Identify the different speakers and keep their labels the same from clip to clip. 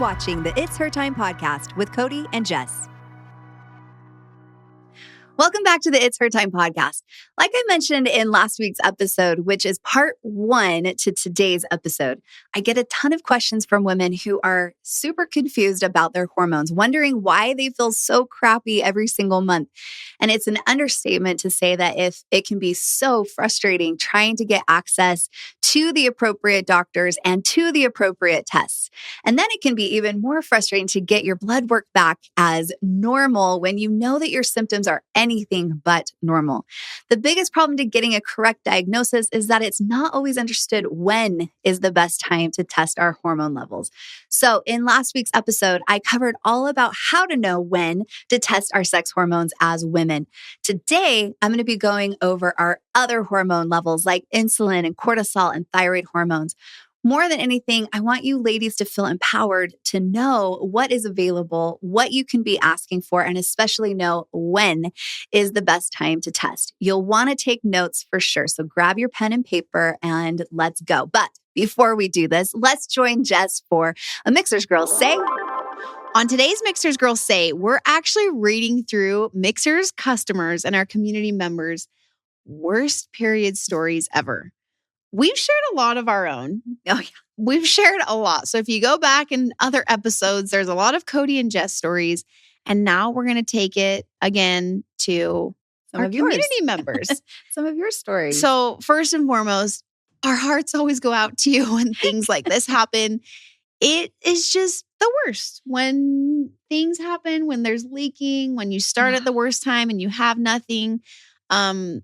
Speaker 1: watching the It's Her Time podcast with Cody and Jess. Welcome back to the It's Her Time podcast. Like I mentioned in last week's episode, which is part 1 to today's episode, I get a ton of questions from women who are super confused about their hormones, wondering why they feel so crappy every single month. And it's an understatement to say that if it can be so frustrating trying to get access to the appropriate doctors and to the appropriate tests. And then it can be even more frustrating to get your blood work back as normal when you know that your symptoms are anything but normal. The biggest problem to getting a correct diagnosis is that it's not always understood when is the best time to test our hormone levels. So in last week's episode, I covered all about how to know when to test our sex hormones as women. Today, I'm going to be going over our other hormone levels like insulin and cortisol and thyroid hormones. More than anything, I want you ladies to feel empowered to know what is available, what you can be asking for, and especially know when is the best time to test. You'll want to take notes for sure. So grab your pen and paper and let's go. But before we do this, let's join Jess for a Mixers Girls Say.
Speaker 2: On today's Mixers Girls Say, we're actually reading through Mixers customers and our community members' worst period stories ever. We've shared a lot of our own.
Speaker 1: Oh, yeah.
Speaker 2: We've shared a lot. So if you go back in other episodes, there's a lot of Cody and Jess stories. And now we're going to take it again to our community members.
Speaker 1: Some of your stories.
Speaker 2: So first and foremost, our hearts always go out to you when things like this happen. It is just the worst when things happen, when there's leaking, when you start at the worst time and you have nothing. But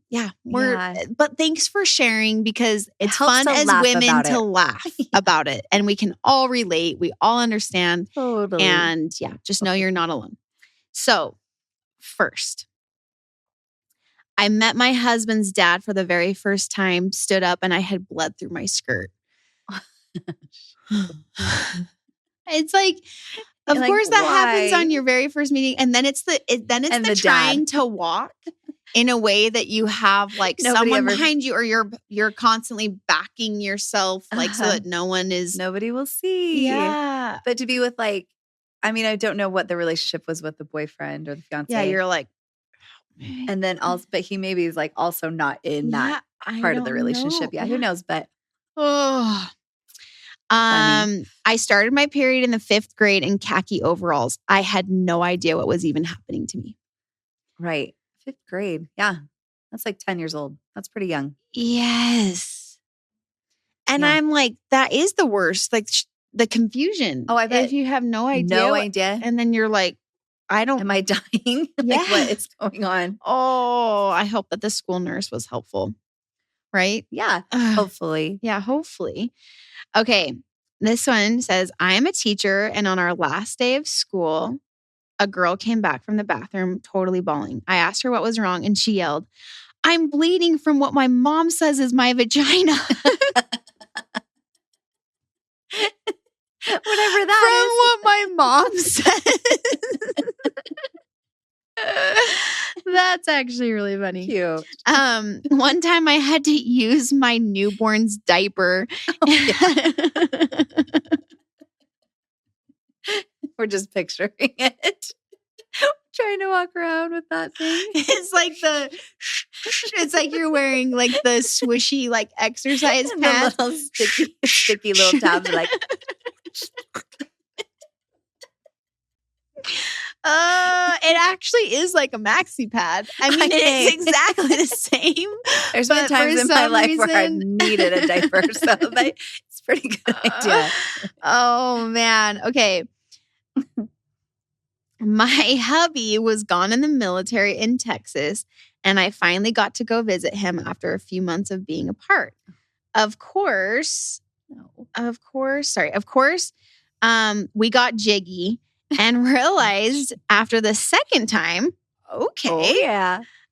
Speaker 2: thanks for sharing because it's fun as women to laugh about it. And we can all relate. We all understand.
Speaker 1: Totally.
Speaker 2: And just know you're not alone. So first, I met my husband's dad for the very first time, stood up, and I had blood through my skirt. It's like, of course that happens on your very first meeting. And then it's the trying to walk in a way that you have like someone behind you, or you're constantly backing yourself like so that nobody
Speaker 1: will see.
Speaker 2: Yeah.
Speaker 1: But to be with I don't know what the relationship was with the boyfriend or the fiance.
Speaker 2: Yeah, you're like,
Speaker 1: and then also, but he maybe is like also not in that part of the relationship. Yeah, who knows? But
Speaker 2: I started my period in the 5th grade in khaki overalls. I had no idea what was even happening to me.
Speaker 1: Right. 5th grade. Yeah. That's like 10 years old. That's pretty young.
Speaker 2: Yes. And I'm like, that is the worst. Like the confusion.
Speaker 1: Oh, I bet.
Speaker 2: If you have no idea. And then you're like,
Speaker 1: am I dying? Like what is going on?
Speaker 2: Oh, I hope that the school nurse was helpful. Right?
Speaker 1: Yeah. Hopefully.
Speaker 2: Yeah, hopefully. Okay. This one says, I am a teacher, and on our last day of school, a girl came back from the bathroom totally bawling. I asked her what was wrong, and she yelled, I'm bleeding from what my mom says is my vagina.
Speaker 1: Whatever that
Speaker 2: is. From what my mom says. That's actually really funny.
Speaker 1: Cute.
Speaker 2: One time I had to use my newborn's diaper.
Speaker 1: We're just picturing it. Trying to walk around with that thing.
Speaker 2: It's like you're wearing like the swishy like exercise pants.
Speaker 1: The little sticky little tabs like.
Speaker 2: It actually is like a maxi pad. I mean, it's exactly the same.
Speaker 1: There's been times in my life where I needed a diaper, so it's a pretty good idea.
Speaker 2: Oh man. Okay. My hubby was gone in the military in Texas, and I finally got to go visit him after a few months of being apart. Of course, we got jiggy and realized after the second time,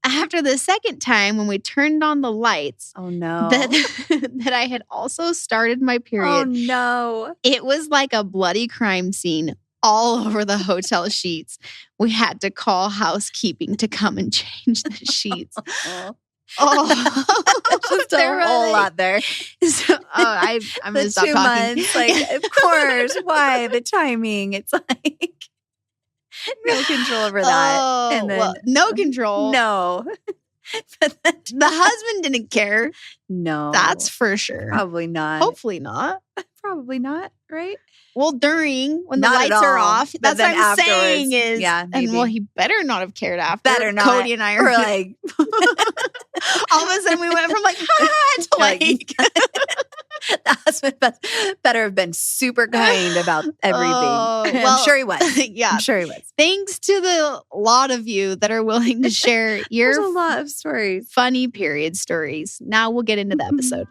Speaker 2: after the second time when we turned on the lights, that I had also started my period.
Speaker 1: Oh no.
Speaker 2: It was like a bloody crime scene all over the hotel sheets. We had to call housekeeping to come and change the sheets.
Speaker 1: Just a whole lot there.
Speaker 2: So, I'm going to stop talking.
Speaker 1: 2 months, like, of course. Why? The timing. It's like no control over that.
Speaker 2: Oh, and then, no control.
Speaker 1: No.
Speaker 2: The husband didn't care.
Speaker 1: No.
Speaker 2: That's for sure.
Speaker 1: Probably not.
Speaker 2: Hopefully not.
Speaker 1: Probably not, right?
Speaker 2: Well, when the lights are off, that's what I'm saying is,
Speaker 1: maybe.
Speaker 2: And he better not have cared after.
Speaker 1: Better not.
Speaker 2: Cody and I are
Speaker 1: like,
Speaker 2: all of a sudden we went from like, to like.
Speaker 1: The husband better have been super kind about everything. I'm sure he was.
Speaker 2: Yeah.
Speaker 1: I'm sure he was.
Speaker 2: Thanks to the lot of you that are willing to share your
Speaker 1: There's a lot of stories.
Speaker 2: Funny period stories. Now we'll get into the episode.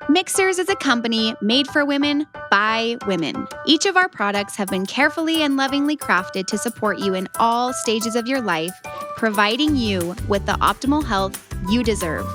Speaker 2: Mixers is a company made for women by women. Each of our products have been carefully and lovingly crafted to support you in all stages of your life, providing you with the optimal health you deserve.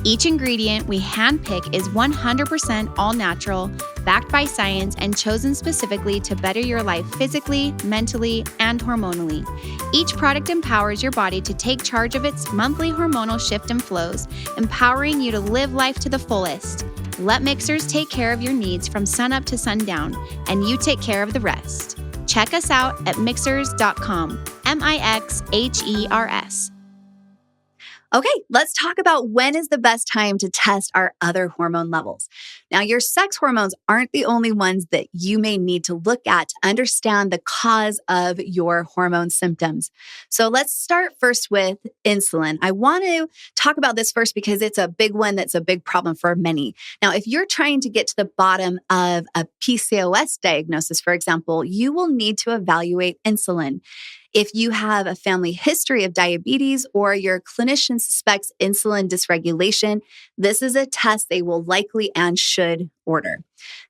Speaker 2: Each ingredient we handpick is 100% all natural, backed by science, and chosen specifically to better your life physically, mentally, and hormonally. Each product empowers your body to take charge of its monthly hormonal shift and flows, empowering you to live life to the fullest. Let Mixers take care of your needs from sunup to sundown, and you take care of the rest. Check us out at mixers.com, MIXHERS.
Speaker 1: Okay, let's talk about when is the best time to test our other hormone levels. Now, your sex hormones aren't the only ones that you may need to look at to understand the cause of your hormone symptoms. So let's start first with insulin. I want to talk about this first because it's a big one that's a big problem for many. Now, if you're trying to get to the bottom of a PCOS diagnosis, for example, you will need to evaluate insulin. If you have a family history of diabetes or your clinician suspects insulin dysregulation, this is a test they will likely and should order.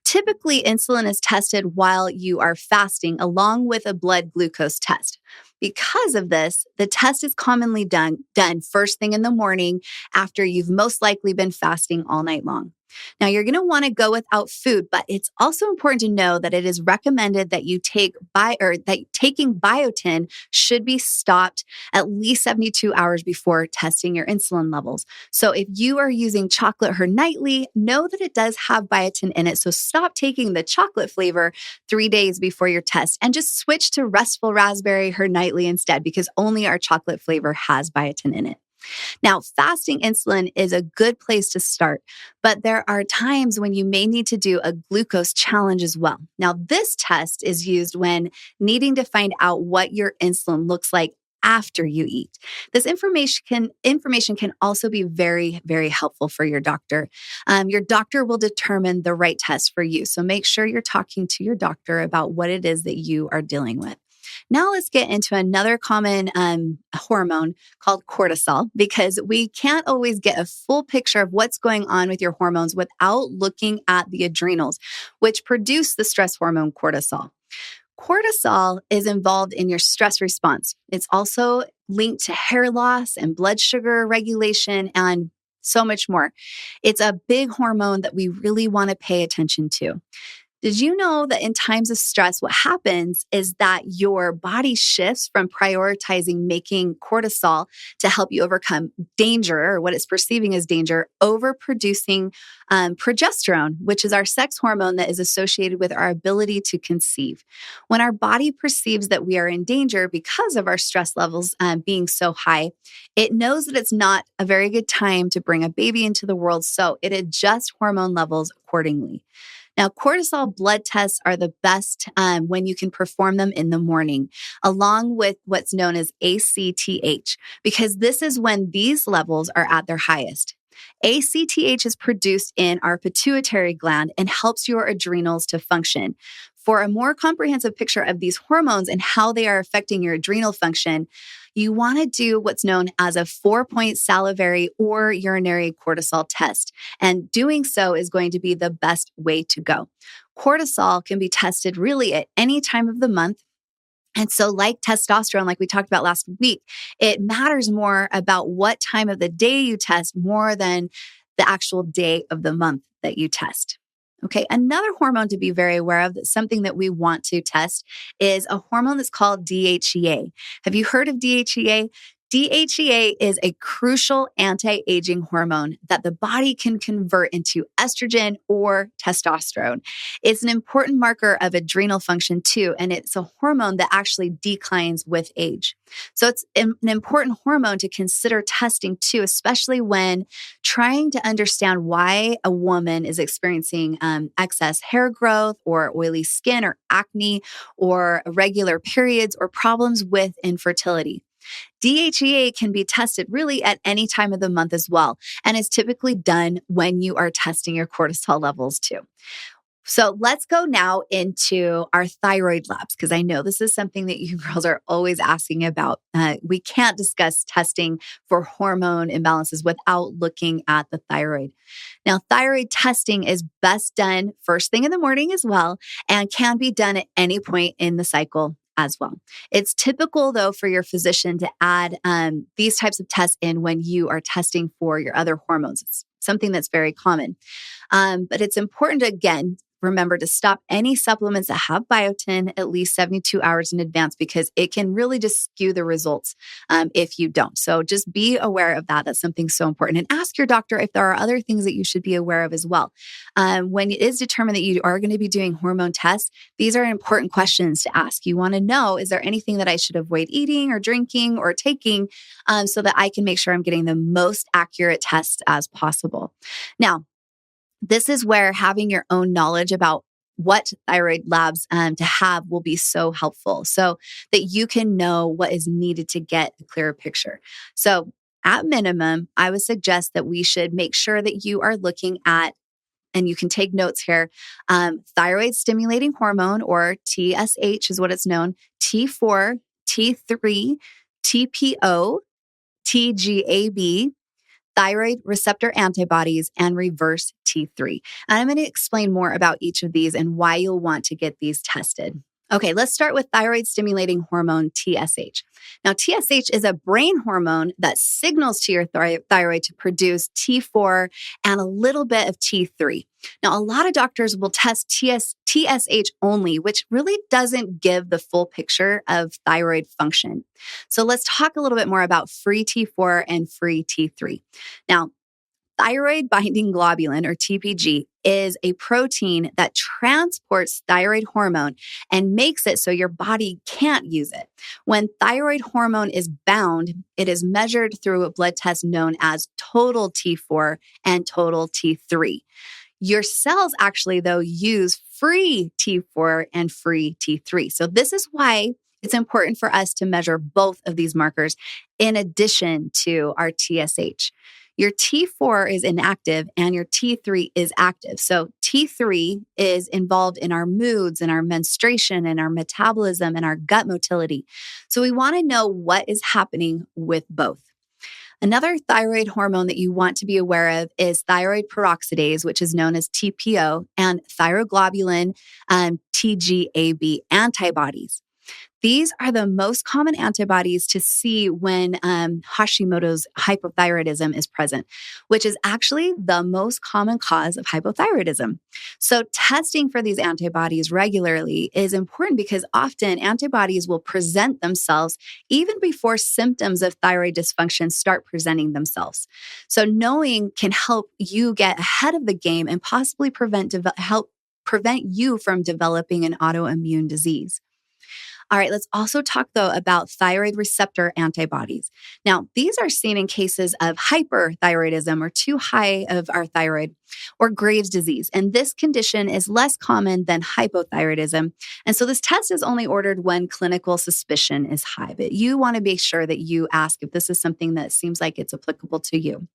Speaker 1: Typically, insulin is tested while you are fasting along with a blood glucose test. Because of this, the test is commonly done first thing in the morning after you've most likely been fasting all night long. Now, you're going to want to go without food, but it's also important to know that it is recommended that you taking biotin should be stopped at least 72 hours before testing your insulin levels. So if you are using chocolate her nightly, know that it does have biotin in it. So stop taking the chocolate flavor 3 days before your test and just switch to restful raspberry her nightly instead, because only our chocolate flavor has biotin in it. Now, fasting insulin is a good place to start, but there are times when you may need to do a glucose challenge as well. Now, this test is used when needing to find out what your insulin looks like after you eat. This information can also be very, very helpful for your doctor. Your doctor will determine the right test for you. So make sure you're talking to your doctor about what it is that you are dealing with. Now let's get into another common hormone called cortisol, because we can't always get a full picture of what's going on with your hormones without looking at the adrenals, which produce the stress hormone cortisol. Cortisol is involved in your stress response. It's also linked to hair loss and blood sugar regulation and so much more. It's a big hormone that we really want to pay attention to. Did you know that in times of stress, what happens is that your body shifts from prioritizing making cortisol to help you overcome danger, or what it's perceiving as danger, over producing progesterone, which is our sex hormone that is associated with our ability to conceive. When our body perceives that we are in danger because of our stress levels being so high, it knows that it's not a very good time to bring a baby into the world, so it adjusts hormone levels accordingly. Now, cortisol blood tests are the best when you can perform them in the morning, along with what's known as ACTH, because this is when these levels are at their highest. ACTH is produced in our pituitary gland and helps your adrenals to function. For a more comprehensive picture of these hormones and how they are affecting your adrenal function, you want to do what's known as a 4-point salivary or urinary cortisol test. And doing so is going to be the best way to go. Cortisol can be tested really at any time of the month. And so like testosterone, like we talked about last week, it matters more about what time of the day you test more than the actual day of the month that you test. Okay, another hormone to be very aware of, that's something that we want to test, is a hormone that's called DHEA. Have you heard of DHEA? DHEA is a crucial anti-aging hormone that the body can convert into estrogen or testosterone. It's an important marker of adrenal function too, and it's a hormone that actually declines with age. So it's an important hormone to consider testing too, especially when trying to understand why a woman is experiencing excess hair growth or oily skin or acne or irregular periods or problems with infertility. DHEA can be tested really at any time of the month as well, and is typically done when you are testing your cortisol levels too. So let's go now into our thyroid labs, because I know this is something that you girls are always asking about. We can't discuss testing for hormone imbalances without looking at the thyroid. Now, thyroid testing is best done first thing in the morning as well, and can be done at any point in the cycle as well. It's typical, though, for your physician to add these types of tests in when you are testing for your other hormones. It's something that's very common. But it's important to, again, remember to stop any supplements that have biotin at least 72 hours in advance, because it can really just skew the results if you don't. So just be aware of that. That's something so important. And ask your doctor if there are other things that you should be aware of as well. When it is determined that you are going to be doing hormone tests, these are important questions to ask. You want to know, is there anything that I should avoid eating or drinking or taking so that I can make sure I'm getting the most accurate tests as possible? Now, this is where having your own knowledge about what thyroid labs to have will be so helpful, so that you can know what is needed to get a clearer picture. So at minimum, I would suggest that we should make sure that you are looking at, and you can take notes here, thyroid stimulating hormone, or TSH is what it's known, T4, T3, TPO, TGAB, thyroid receptor antibodies, and reverse T3. And I'm going to explain more about each of these and why you'll want to get these tested. Okay, let's start with thyroid stimulating hormone, TSH. Now, TSH is a brain hormone that signals to your thyroid to produce T4 and a little bit of T3. Now, a lot of doctors will test TSH only, which really doesn't give the full picture of thyroid function. So let's talk a little bit more about free T4 and free T3. Now, thyroid binding globulin, or TPG, is a protein that transports thyroid hormone and makes it so your body can't use it. When thyroid hormone is bound, it is measured through a blood test known as total T4 and total T3. Your cells actually, though, use free T4 and free T3. So this is why it's important for us to measure both of these markers in addition to our TSH. Your T4 is inactive and your T3 is active. So T3 is involved in our moods and our menstruation and our metabolism and our gut motility. So we want to know what is happening with both. Another thyroid hormone that you want to be aware of is thyroid peroxidase, which is known as TPO, and thyroglobulin TGAB antibodies. These are the most common antibodies to see when Hashimoto's hypothyroidism is present, which is actually the most common cause of hypothyroidism. So testing for these antibodies regularly is important, because often antibodies will present themselves even before symptoms of thyroid dysfunction start presenting themselves. So knowing can help you get ahead of the game and possibly help prevent you from developing an autoimmune disease. All right, let's also talk, though, about thyroid receptor antibodies. Now, these are seen in cases of hyperthyroidism, or too high of our thyroid, or Graves' disease. And this condition is less common than hypothyroidism. And so this test is only ordered when clinical suspicion is high. But you want to be sure that you ask if this is something that seems like it's applicable to you.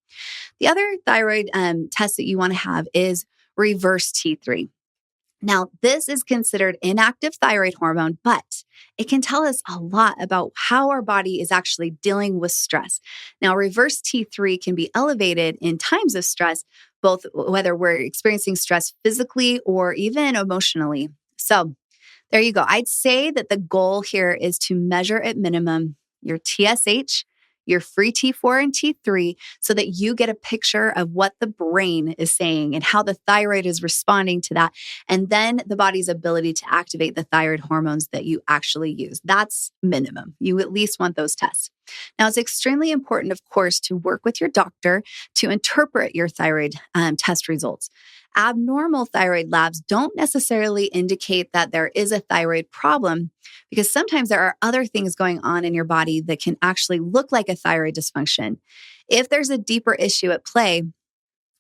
Speaker 1: The other thyroid test that you want to have is reverse T3. Now, this is considered inactive thyroid hormone, but it can tell us a lot about how our body is actually dealing with stress. Now, reverse T3 can be elevated in times of stress, both whether we're experiencing stress physically or even emotionally. So there you go. I'd say that the goal here is to measure at minimum your TSH, your free T4 and T3, so that you get a picture of what the brain is saying and how the thyroid is responding to that. And then the body's ability to activate the thyroid hormones that you actually use. That's minimum. You at least want those tests. Now, it's extremely important, of course, to work with your doctor to interpret your thyroid test results. Abnormal thyroid labs don't necessarily indicate that there is a thyroid problem, because sometimes there are other things going on in your body that can actually look like a thyroid dysfunction. If there's a deeper issue at play,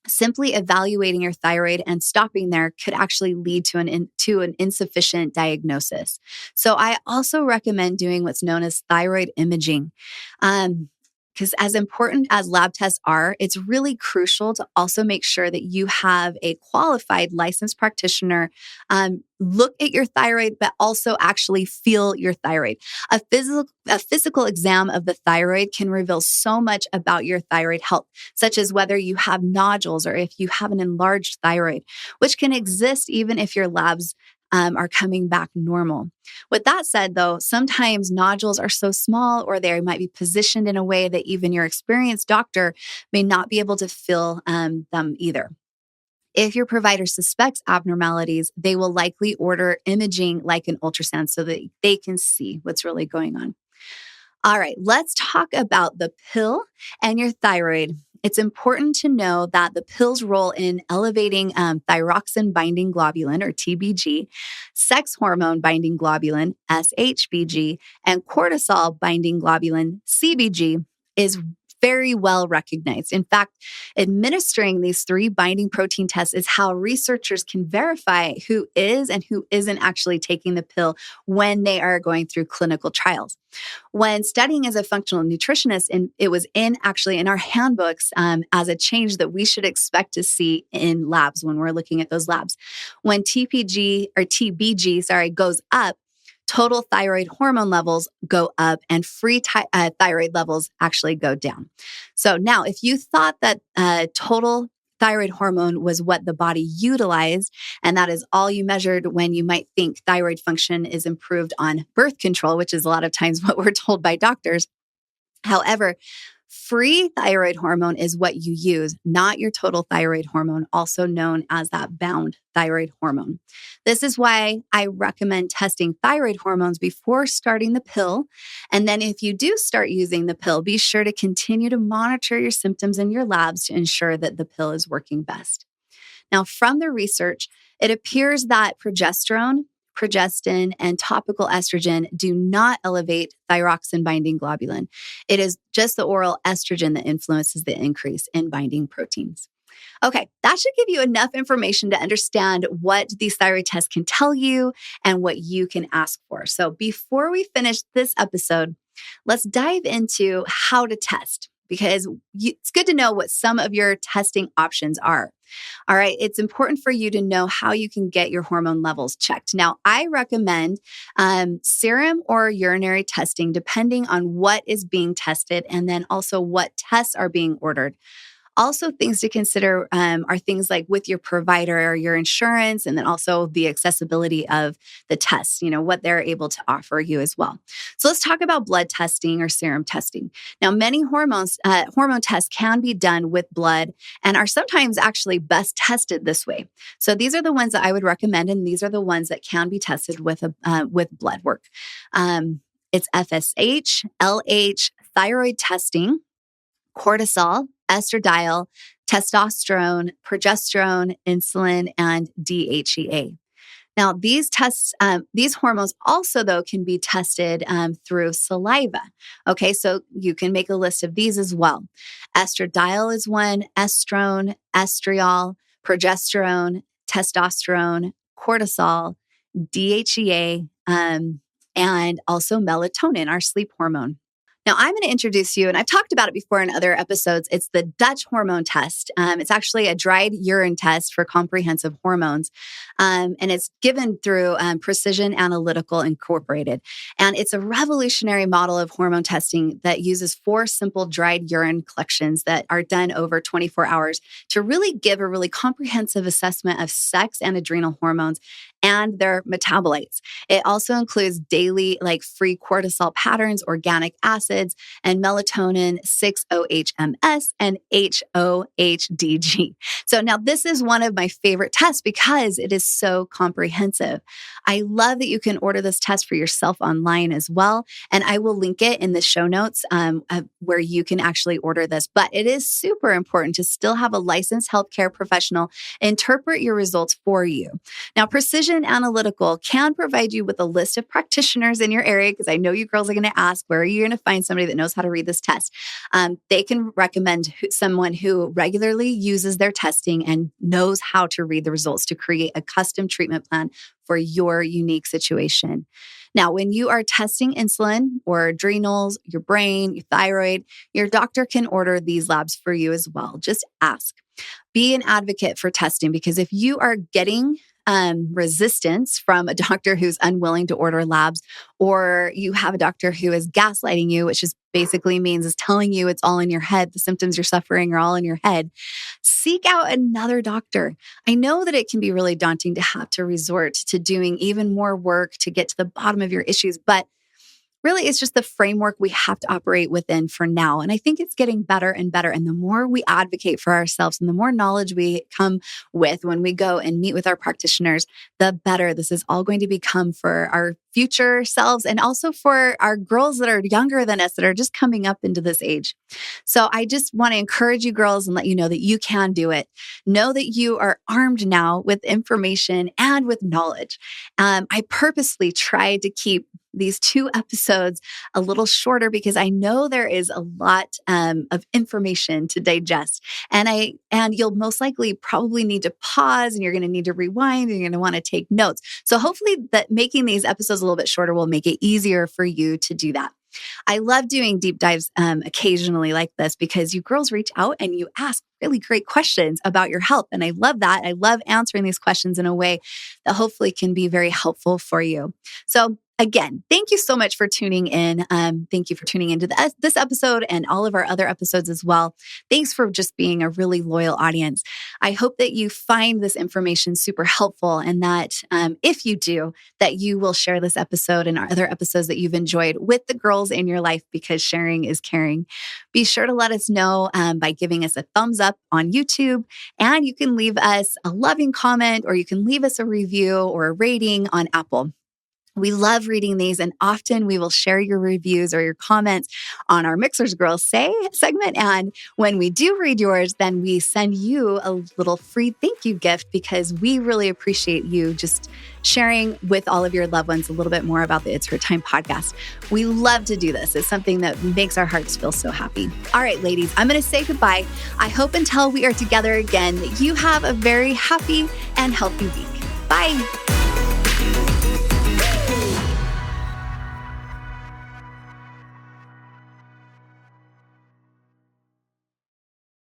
Speaker 1: simply evaluating your thyroid and stopping there could actually lead to an insufficient diagnosis. So I also recommend doing what's known as thyroid imaging. Because as important as lab tests are, it's really crucial to also make sure that you have a qualified licensed practitioner look at your thyroid, but also actually feel your thyroid. A physical exam of the thyroid can reveal so much about your thyroid health, such as whether you have nodules or if you have an enlarged thyroid, which can exist even if your labs are coming back normal. With that said, though, sometimes nodules are so small or they might be positioned in a way that even your experienced doctor may not be able to feel them either. If your provider suspects abnormalities, they will likely order imaging like an ultrasound so that they can see what's really going on. All right, let's talk about the pill and your thyroid. It's important to know that the pill's role in elevating thyroxine binding globulin, or TBG, sex hormone binding globulin, SHBG, and cortisol binding globulin, CBG, is very well recognized. In fact, administering these 3 binding protein tests is how researchers can verify who is and who isn't actually taking the pill when they are going through clinical trials. When studying as a functional nutritionist, and it was actually in our handbooks as a change that we should expect to see in labs when we're looking at those labs. When TBG goes up, total thyroid hormone levels go up and free thyroid levels actually go down. So now, if you thought that total thyroid hormone was what the body utilized, and that is all you measured when you might think thyroid function is improved on birth control, which is a lot of times what we're told by doctors. However, free thyroid hormone is what you use, not your total thyroid hormone, also known as that bound thyroid hormone. This is why I recommend testing thyroid hormones before starting the pill. And then if you do start using the pill, be sure to continue to monitor your symptoms in your labs to ensure that the pill is working best. Now, from the research, it appears that progesterone, progestin, and topical estrogen do not elevate thyroxine binding globulin. It is just the oral estrogen that influences the increase in binding proteins. Okay, that should give you enough information to understand what these thyroid tests can tell you and what you can ask for. So before we finish this episode, let's dive into how to test, because it's good to know what some of your testing options are. All right, it's important for you to know how you can get your hormone levels checked. Now, I recommend serum or urinary testing depending on what is being tested and then also what tests are being ordered. Also, things to consider are things like with your provider or your insurance, and then also the accessibility of the tests, what they're able to offer you as well. So let's talk about blood testing or serum testing. Now, many hormone tests can be done with blood and are sometimes actually best tested this way. So these are the ones that I would recommend, and these are the ones that can be tested with blood work. It's FSH, LH, thyroid testing, cortisol, estradiol, testosterone, progesterone, insulin, and DHEA. Now, these tests, these hormones also, though, can be tested through saliva. Okay, so you can make a list of these as well. Estradiol is one, estrone, estriol, progesterone, testosterone, cortisol, DHEA, and also melatonin, our sleep hormone. Now, I'm going to introduce you, and I've talked about it before in other episodes. It's the Dutch hormone test. It's actually a dried urine test for comprehensive hormones, and it's given through Precision Analytical Incorporated. And it's a revolutionary model of hormone testing that uses 4 simple dried urine collections that are done over 24 hours to really give a really comprehensive assessment of sex and adrenal hormones and their metabolites. It also includes daily free cortisol patterns, organic acid, acids, and melatonin, 6-OHMS, and HOHDG. So now this is one of my favorite tests because it is so comprehensive. I love that you can order this test for yourself online as well. And I will link it in the show notes where you can actually order this. But it is super important to still have a licensed healthcare professional interpret your results for you. Now, Precision Analytical can provide you with a list of practitioners in your area, because I know you girls are going to ask, where are you going to find somebody that knows how to read this test? They can recommend someone who regularly uses their testing and knows how to read the results to create a custom treatment plan for your unique situation. Now, when you are testing insulin or adrenals, your brain, your thyroid, your doctor can order these labs for you as well. Just ask. Be an advocate for testing, because if you are getting resistance from a doctor who's unwilling to order labs, or you have a doctor who is gaslighting you, which just basically means is telling you it's all in your head, the symptoms you're suffering are all in your head, seek out another doctor. I know that it can be really daunting to have to resort to doing even more work to get to the bottom of your issues, but really, it's just the framework we have to operate within for now. And I think it's getting better and better. And the more we advocate for ourselves and the more knowledge we come with when we go and meet with our practitioners, the better this is all going to become for our future selves and also for our girls that are younger than us that are just coming up into this age. So I just want to encourage you girls and let you know that you can do it. Know that you are armed now with information and with knowledge. I purposely tried to keep these 2 episodes a little shorter because I know there is a lot of information to digest. And you'll most likely probably need to pause, and you're going to need to rewind, and you're going to want to take notes. So hopefully that making these episodes a little bit shorter will make it easier for you to do that. I love doing deep dives occasionally like this because you girls reach out and you ask really great questions about your health. And I love that. I love answering these questions in a way that hopefully can be very helpful for you. So again, thank you so much for tuning in. Thank you for tuning into this episode and all of our other episodes as well. Thanks for just being a really loyal audience. I hope that you find this information super helpful, and that if you do, that you will share this episode and our other episodes that you've enjoyed with the girls in your life, because sharing is caring. Be sure to let us know by giving us a thumbs up on YouTube, and you can leave us a loving comment, or you can leave us a review or a rating on Apple. We love reading these, and often we will share your reviews or your comments on our Mixers Girls Say segment. And when we do read yours, then we send you a little free thank you gift, because we really appreciate you just sharing with all of your loved ones a little bit more about the It's Her Time podcast. We love to do this. It's something that makes our hearts feel so happy. All right, ladies, I'm going to say goodbye. I hope until we are together again that you have a very happy and healthy week. Bye.